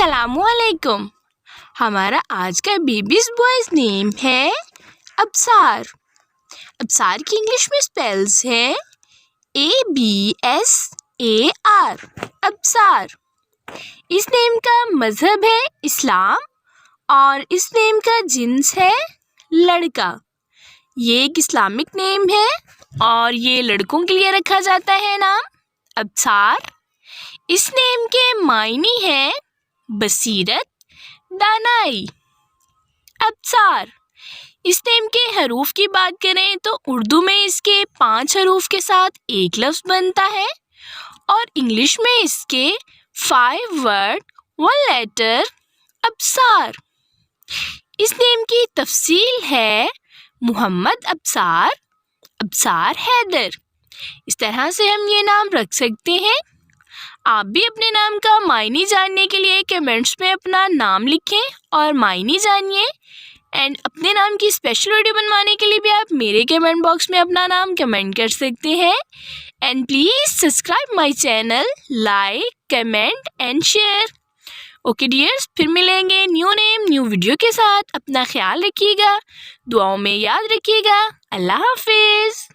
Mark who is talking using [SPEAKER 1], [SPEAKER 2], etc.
[SPEAKER 1] السلام علیکم. ہمارا آج کا بیبیز بوائز نیم ہے ابصار. ابصار کی انگلش میں اسپیلز ہے ABSAR. ابصار. اس نیم کا مذہب ہے اسلام اور اس نیم کا جنس ہے لڑکا. یہ ایک اسلامک نیم ہے اور یہ لڑکوں کے لیے رکھا جاتا ہے نام ابصار. اس نیم کے معنی ہے بصیرت، دانائی. ابصار. اس نیم کے حروف کی بات کریں تو اردو میں اس کے 5 حروف کے ساتھ ایک لفظ بنتا ہے اور انگلش میں اس کے 5 ورڈ 1 لیٹر ابصار. اس نیم کی تفصیل ہے محمد ابصار، ابصار حیدر. اس طرح سے ہم یہ نام رکھ سکتے ہیں. آپ بھی اپنے نام کا معنی جاننے کے لیے کمنٹس میں اپنا نام لکھیں اور معنی جانیے. اینڈ اپنے نام کی اسپیشل ویڈیو بنوانے کے لیے بھی آپ میرے کمنٹ باکس میں اپنا نام کمنٹ کر سکتے ہیں. And please subscribe my channel, like, comment and share. Okay dears, پھر ملیں گے نیو نیم نیو ویڈیو کے ساتھ. اپنا خیال رکھیے گا، دعاؤں میں یاد رکھیے گا. اللہ حافظ.